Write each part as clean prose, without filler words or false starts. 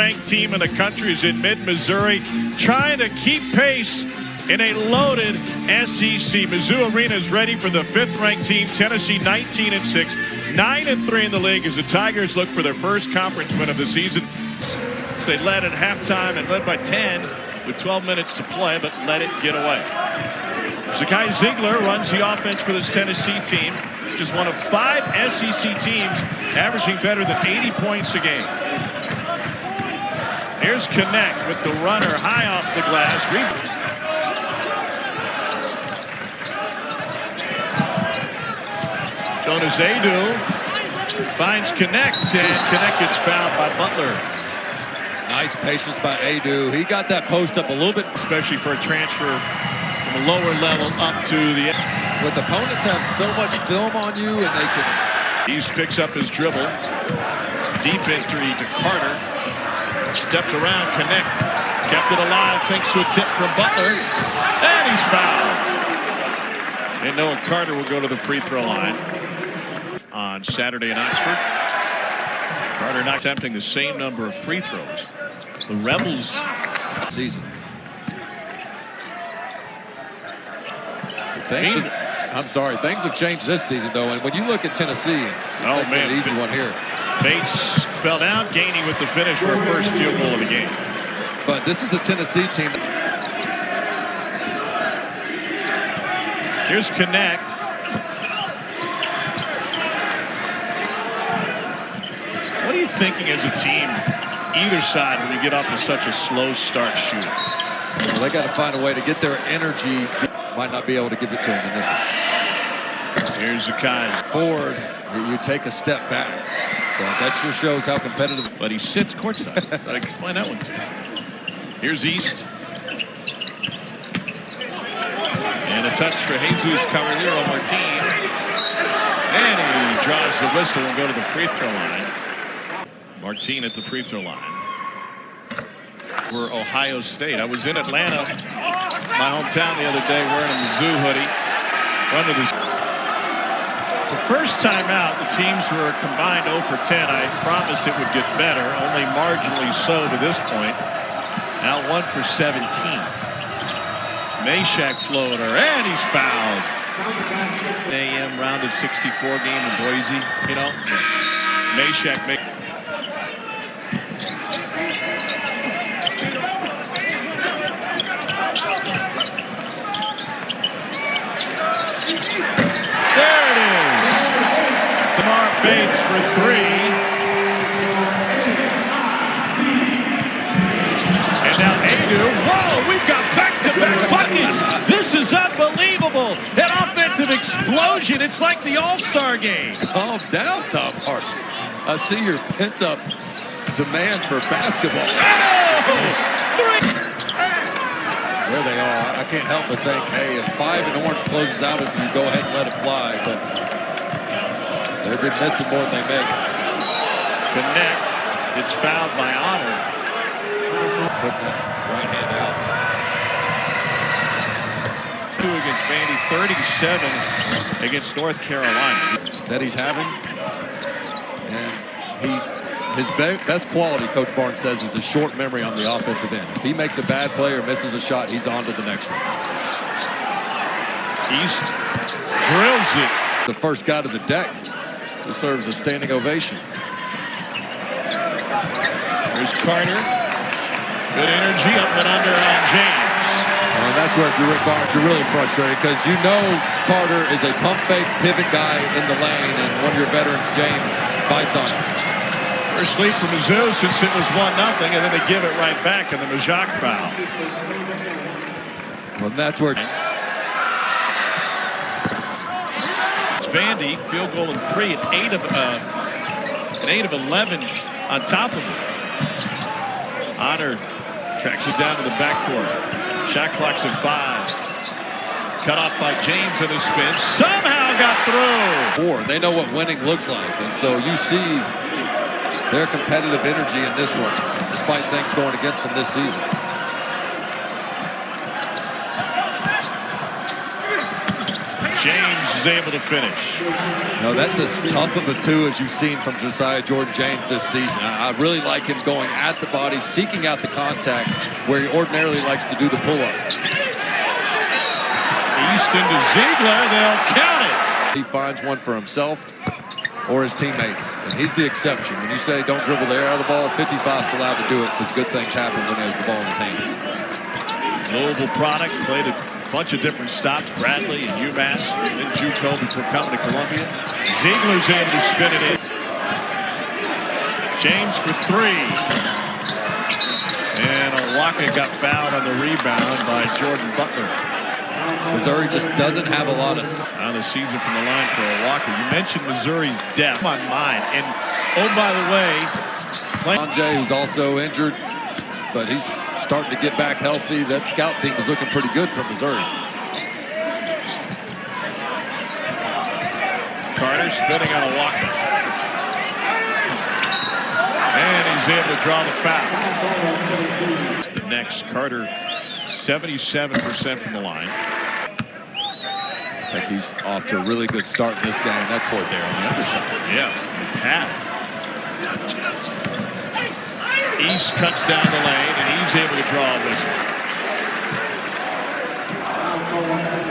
ranked team in the country is in mid-Missouri, trying to keep pace in a loaded SEC. Mizzou Arena is ready for the 5th-ranked team, Tennessee 19-6, 9-3 in the league as the Tigers look for their first conference win of the season. They led at halftime and led by 10 with 12 minutes to play, but let it get away. Zakai Ziegler runs the offense for this Tennessee team, just one of 5 SEC teams averaging better than 80 points a game. Here's Connect with the runner high off the glass. Jonas Aidoo finds Connect, and Connect gets fouled by Butler. Nice patience by Aidoo. He got that post up a little bit, especially for a transfer from a lower level up to the. With opponents have so much film on you, and they can. He picks up his dribble. Deep entry to Carter. Stepped around, Connect. Kept it alive, thanks to a tip from Butler. And he's fouled. And Noah Carter will go to the free throw line on Saturday in Oxford. Carter not attempting the same number of free throws. The Rebels season. Things have changed this season, though. And when you look at Tennessee, it's an easy one here. Bates fell down, Gainey with the finish for a first field goal of the game. But this is a Tennessee team. Here's Connect. What are you thinking as a team, either side, when you get off to such a slow start shooting? Well, they got to find a way to get their energy. Might not be able to give it to them in this one. Here's Zakai. Forward, you take a step back. But that sure shows how competitive. But he sits courtside. I can explain that one to you. Here's East. And a touch for Jesus Caballero Martin. And he draws the whistle and go to the free throw line. Martin at the free throw line. We're Ohio State. I was in Atlanta, my hometown, the other day, wearing a Mizzou hoodie. The first time out, the teams were combined 0 for 10. I promised it would get better, only marginally so to this point. Now 1 for 17. Meshack floater, and he's fouled. AM rounded 64 game in Boise, you know. Meshack makes. There it is. Tamar Bates for 3. And now Aidoo. Whoa, we've got back-to-back buckets. This is unbelievable. An offensive explosion. It's like the All-Star game. Calm down, Tom Hart. I see your pent-up demand for basketball. Oh! 3. There they are. I can't help but think, hey, if 5 and Orange closes out, you go ahead and let it fly. But they've been missing more than they make. Connect. It's fouled by Honor. Put that right hand out. 2 against Vandy, 37 against North Carolina. That he's having. And his best quality, Coach Barnes says, is a short memory on the offensive end. If he makes a bad play or misses a shot, he's on to the next one. East drills it. The first guy to the deck deserves a standing ovation. Here's Carter. Good energy up and under on James. And that's where, if you're Rick Barnes, you're really frustrated because you know Carter is a pump fake pivot guy in the lane, and one of your veterans, James, bites on it. First lead for Mizzou since it was 1-0, and then they give it right back in the Majak foul. Well, that's where. It's Vandy, field goal in 3 and 8 of 11 on top of it. Honor tracks it down to the backcourt. Shot clock's at 5. Cut off by James in a spin. Somehow got through. They know what winning looks like, and so you see their competitive energy in this one, despite things going against them this season. James is able to finish. No, that's as tough of a two as you've seen from Josiah Jordan-James this season. I really like him going at the body, seeking out the contact where he ordinarily likes to do the pull-up. East into Ziegler, they'll count it. He finds one for himself or his teammates, and he's the exception. When you say don't dribble the air out of the ball, 55's allowed to do it because good things happen when he has the ball in his hands. Louisville product, played a bunch of different stops, Bradley and UMass, and then JUCO before coming to Columbia. Ziegler's able to spin it in. James for three. And Awaka got fouled on the rebound by Jordan Butler. Missouri just doesn't have a lot of on the season from the line for Awaka. You mentioned Missouri's depth on mine. And oh, by the way, Andre, who's also injured, but he's starting to get back healthy. That scout team is looking pretty good for Missouri. Carter spinning on Awaka. And he's able to draw the foul. The next, Carter, 77% from the line. I think he's off to a really good start in this game. That's what there on the other side. Yeah, Pat. East cuts down the lane, and he's able to draw a whistle.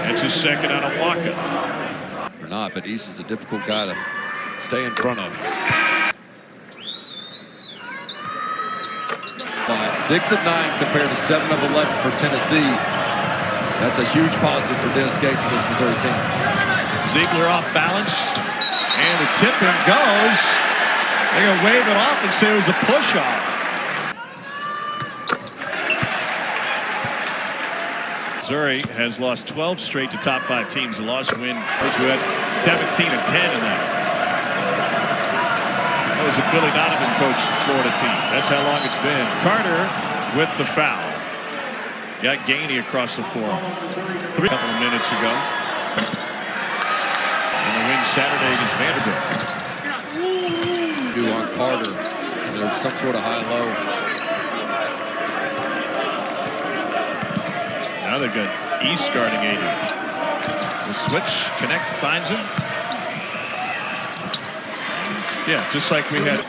That's his second on Awaka. Or not, but East is a difficult guy to stay in front of. 6 of 9 compared to 7 of 11 for Tennessee. That's a huge positive for Dennis Gates and this Missouri team. Ziegler off balance, and the tip-in goes. They're going to wave it off and say it was a push-off. Missouri has lost 12 straight to top 5 teams. The loss win, who had 17 and 10 in that. That was a Billy Donovan coached Florida team. That's how long it's been. Carter with the foul. Got Gainey across the floor. A couple of minutes ago. And the win Saturday against Vanderbilt. Do on Carter. There's some sort of high-low. Now they've got East guarding AD. The switch, connect, finds him. Yeah, just like we had.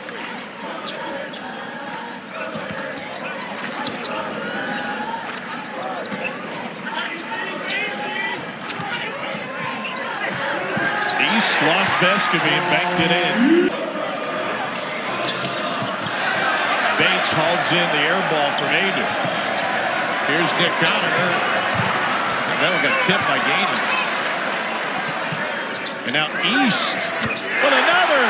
East lost Vescovy and banked it in. Bates holds in the air ball from Adu. Here's Nick Connor. That one got tipped by Gainey. And now East with another.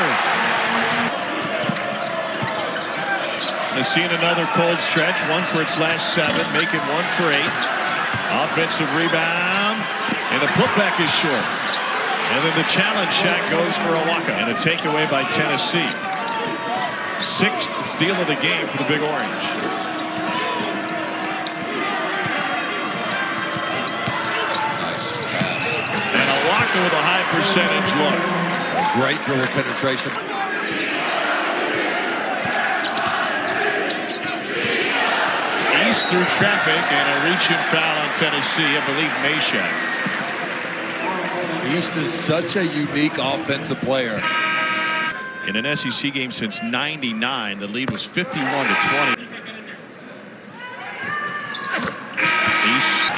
They've seen another cold stretch, one for its last 7, making 1 for 8. Offensive rebound, and the putback is short. And then the challenge shot goes for Awaka, and a takeaway by Tennessee. 6th steal of the game for the Big Orange. Nice pass. And Awaka with a high percentage look. Great dribble penetration. East through traffic, and a reach-in foul on Tennessee, I believe Meshack. East is such a unique offensive player. In an SEC game since '99, the lead was 51-20. East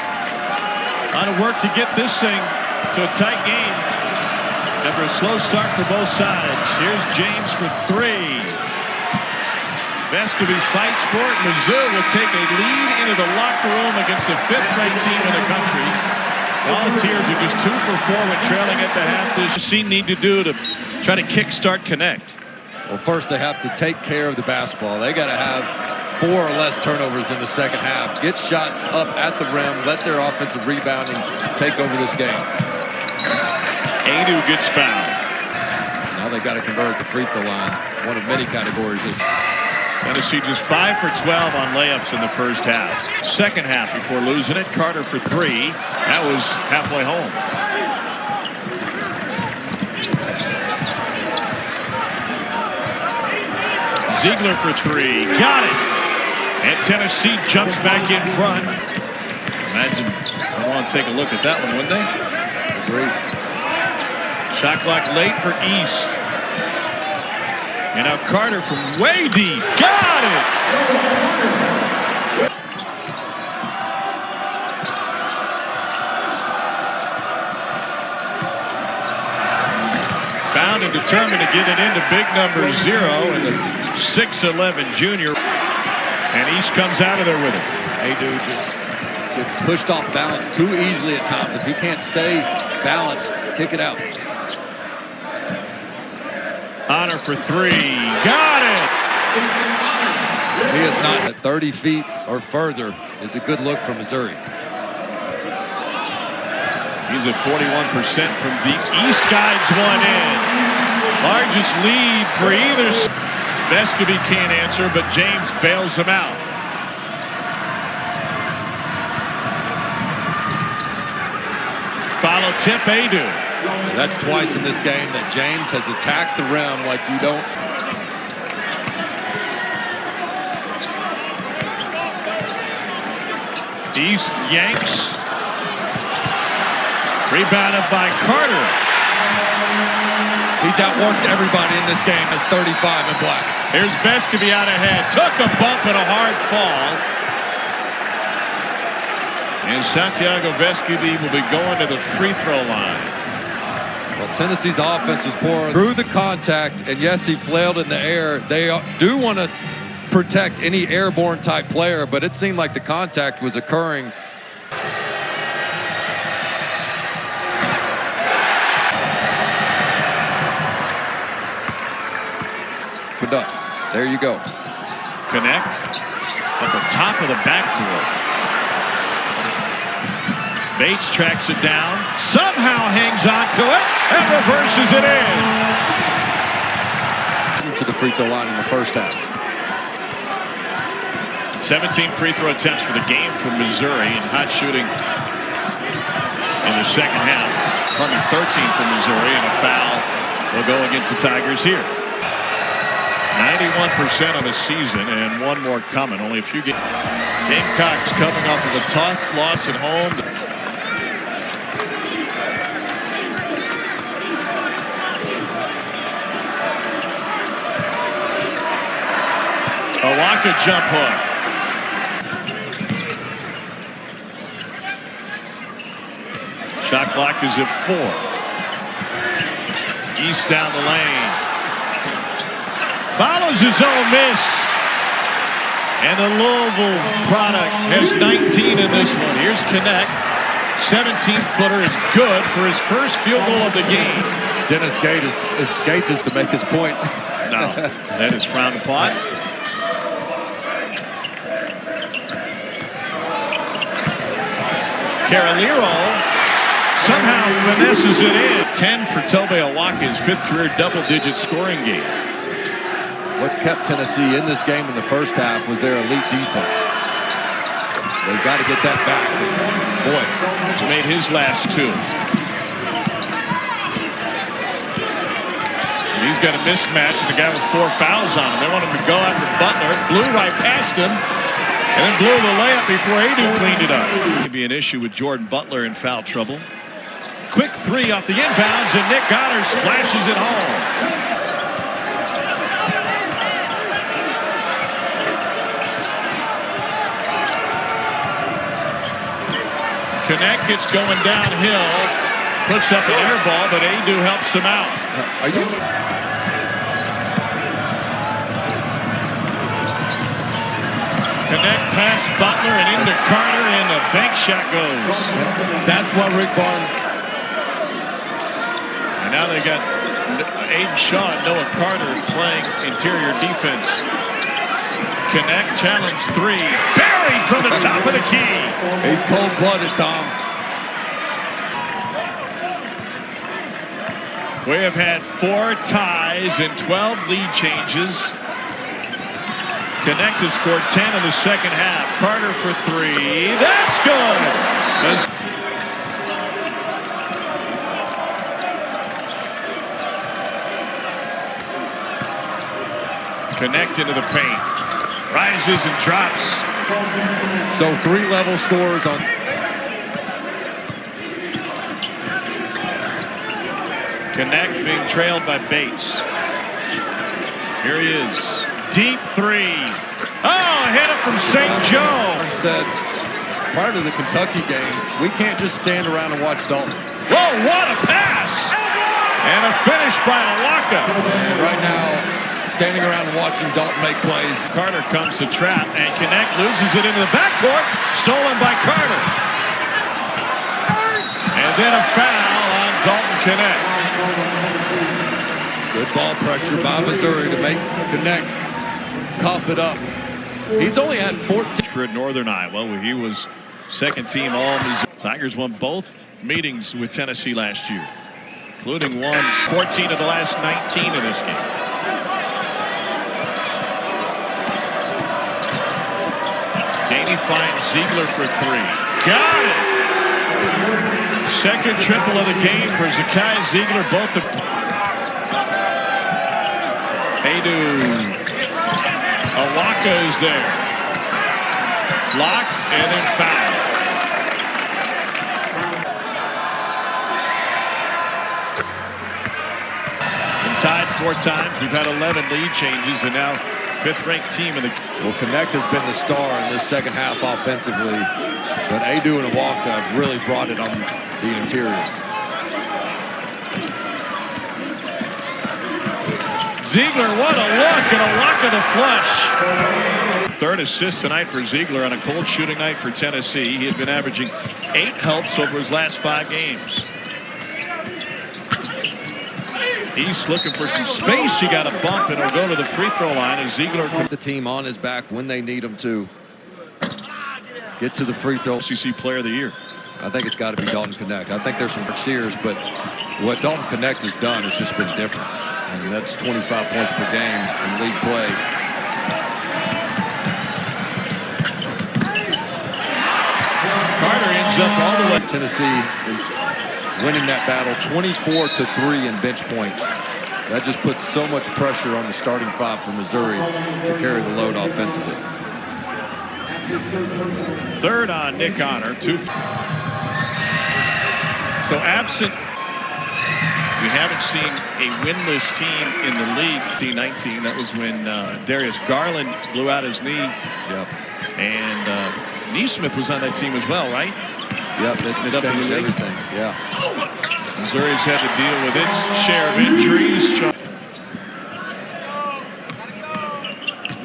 on to work to get this thing to a tight game. After a slow start for both sides. Here's James for 3. Vescovy fights for it. Mizzou will take a lead into the locker room against the 5th-ranked team in the country. Volunteers are just 2 for 4 when trailing at the half. This team need to do to try to kickstart Connect. Well, first they have to take care of the basketball. They got to have 4 or less turnovers in the second half. Get shots up at the rim. Let their offensive rebounding take over this game. Adu gets fouled. Now they got to convert the free throw line. One of many categories. Tennessee just 5 for 12 on layups in the first half. Second half before losing it. Carter for 3. That was halfway home. Ziegler for 3. Got it. And Tennessee jumps back in front. Imagine I want to take a look at that one, wouldn't they? Agreed. Shot clock late for East. And now Carter from way deep. Got it! Bound and determined to get it into big number 0 and the 6'11" junior. And East comes out of there with it. Adu just gets pushed off balance too easily at times. If he can't stay balanced, kick it out. Honor for 3. Got it! He is not at 30 feet or further. Is a good look from Missouri. He's at 41% from deep. East guides one in. Largest lead for either. Vescovi can't answer, but James bails him out. Follow tip Adu. That's twice in this game that James has attacked the rim like you don't. East yanks. Rebounded by Carter. He's outworked everybody in this game as 35 in black. Here's Vescovi out ahead. Took a bump and a hard fall. And Santiago Vescovi will be going to the free throw line. Well, Tennessee's offense was poor through the contact, and yes, he flailed in the air. They do want to protect any airborne type player, but it seemed like the contact was occurring. There you go. Connect at the top of the backboard. Bates tracks it down, somehow hangs on to it, and reverses it in. To the free throw line in the first half. 17 free throw attempts for the game for Missouri, and hot shooting in the second half. Pardon me, 13 for Missouri, and a foul will go against the Tigers here. 91% on the season, and one more coming. Only a few games. Gamecocks coming off of a tough loss at home. Awaka jump hook. Shot clock is at 4. East down the lane. Follows his own miss. And the Louisville product has 19 in this one. Here's Connect. 17-footer is good for his first field goal of the game. Dennis Gates is to make his point. No, that is frowned upon. Carolero somehow finesses it in. 10 for Tobe Awaka's 5th career double-digit scoring game. What kept Tennessee in this game in the first half was their elite defense. They've got to get that back. Boy, he's made his last 2. And he's got a mismatch and the guy with 4 fouls on him. They want him to go after Butler. Blew right past him. And then blew the layup before Adu cleaned it up. Could be an issue with Jordan Butler in foul trouble. Quick 3 off the inbounds, and Nick Goddard splashes it home. Connect gets going downhill, puts up an air ball, but Adu helps him out. Connect past Butler and into Carter, and the bank shot goes. That's what Rick Barnes. And now they got Aiden Shaw and Noah Carter playing interior defense. Connect, challenge 3. Buried from the top of the key. He's cold-blooded, Tom. We have had 4 ties and 12 lead changes. Connect has scored 10 in the second half. Carter for 3. That's good. Connect into the paint. Rises and drops. So 3-level scores on. Connect being trailed by Bates. Here he is. Deep three. Oh, hit it from St. Joe. Said prior to the Kentucky game, we can't just stand around and watch Dalton. Whoa, what a pass. And a finish by Awaka. And right now, standing around and watching Dalton make plays. Carter comes to trap, and Connect loses it into the backcourt. Stolen by Carter. And then a foul on Dalton Connect. Good ball pressure by Missouri to make Connect cough it up. He's only had 14. At Northern Iowa, he was second team All-Missouri. Tigers won both meetings with Tennessee last year, including won 14 of the last 19 in this game. Gainey finds Ziegler for three. Got it! Second triple of the game for Zakai Ziegler. Both of Adu. Awaka is there. Block and then foul. Been tied 4 times. We've had 11 lead changes, and now fifth-ranked team in the. Well, Connect has been the star in this second half offensively, but Adu and Awaka have really brought it on the interior. Ziegler, what a look, and Awaka to flush. Third assist tonight for Ziegler on a cold shooting night for Tennessee. He had been averaging 8 helps over his last 5 games. East looking for some space. He got a bump, and he'll go to the free throw line as Ziegler. Put the team on his back when they need him to. Get to the free throw. SEC Player of the Year. I think it's got to be Dalton Connect. I think there's some Sears, but what Dalton Connect has done has just been different. And that's 25 points per game in league play. Carter ends up all the way. Tennessee is winning that battle 24-3 in bench points. That just puts so much pressure on the starting 5 for Missouri to carry the load offensively. Third on Nick Honor. 2. So absent, we haven't seen a winless team in the league. 19, that was when Darius Garland blew out his knee. Yep. And Neesmith was on that team as well, right? Yep, it changed everything. Yeah. Missouri's had to deal with its share of injuries.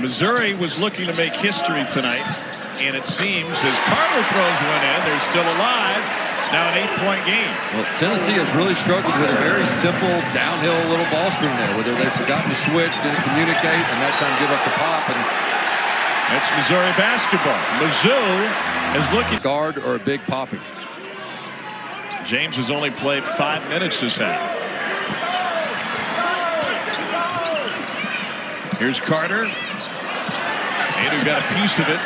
Missouri was looking to make history tonight, and it seems as Carter throws one in, they're still alive. Now an 8-point game. Well, Tennessee has really struggled with a very simple downhill little ball screen there, whether they've forgotten to switch, didn't communicate, and that time give up the pop. And that's Missouri basketball. Mizzou is looking guard or a big popping. James has only played 5 minutes this half. Here's Carter. Adu got a piece of it.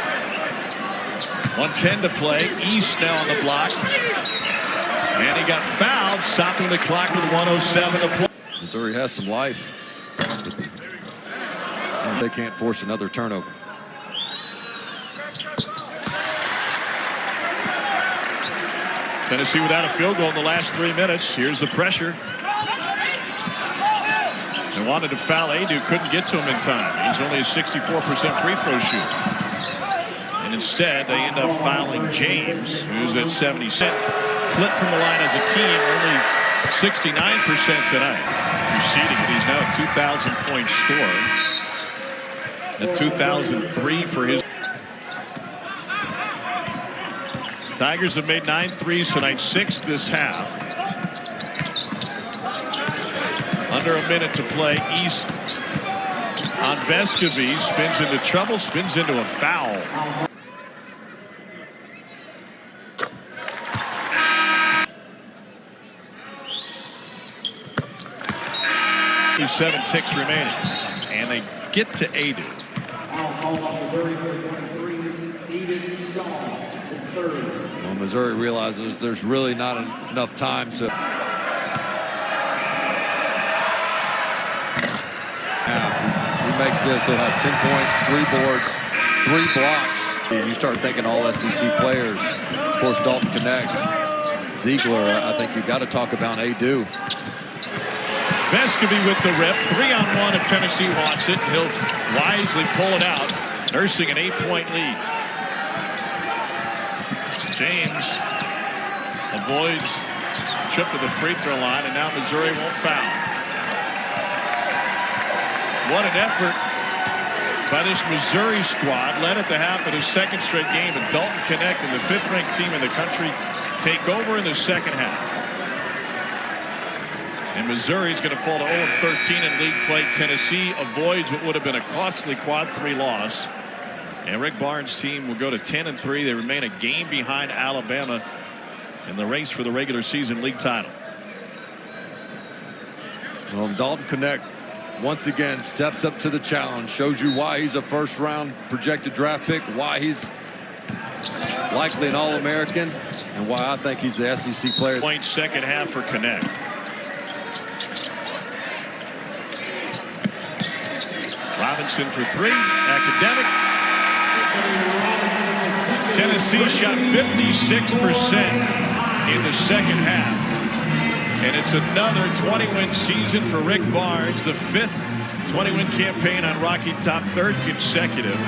1:10 to play. East now on the block. And he got fouled, stopping the clock with 1:07 to play. Missouri has some life. And they can't force another turnover. Tennessee without a field goal in the last 3 minutes. Here's the pressure. They wanted to foul Adu, couldn't get to him in time. He's only a 64% free throw shooter. And instead, they end up fouling James, who's at 70%. Clip from the line as a team, only 69% tonight. Preceding it, he's now a 2,000-point scorer. At 2,003 for his. Tigers have made 9 threes tonight, 6 this half. Under a minute to play. East on Vescovi, spins into trouble, spins into a foul. 7 ticks remaining, and they get to Adu. Well, Missouri realizes there's really not enough time to. Now, if he makes this, he'll have 10 points, 3 boards, 3 blocks. You start thinking all SEC players. Of course, Dalton Connect, Ziegler. I think you've got to talk about Adu. Vescovi with the rip. 3-on-1 if Tennessee wants it. He'll wisely pull it out, nursing an 8-point lead. James avoids the trip to the free throw line, and now Missouri won't foul. What an effort by this Missouri squad, led at the half of the second straight game, and Dalton Knecht and the 5th-ranked team in the country take over in the second half. And Missouri's going to fall to 0-13 in league play. Tennessee avoids what would have been a costly quad 3 loss. And Rick Barnes' team will go to 10-3. They remain a game behind Alabama in the race for the regular season league title. Well, Dalton Knecht once again steps up to the challenge, shows you why he's a first-round projected draft pick, why he's likely an All-American, and why I think he's the SEC player. Point second half for Knecht. Robinson for 3. Academic. Tennessee shot 56% in the second half. And it's another 20-win season for Rick Barnes, the 5th 20-win campaign on Rocky Top, 3rd consecutive.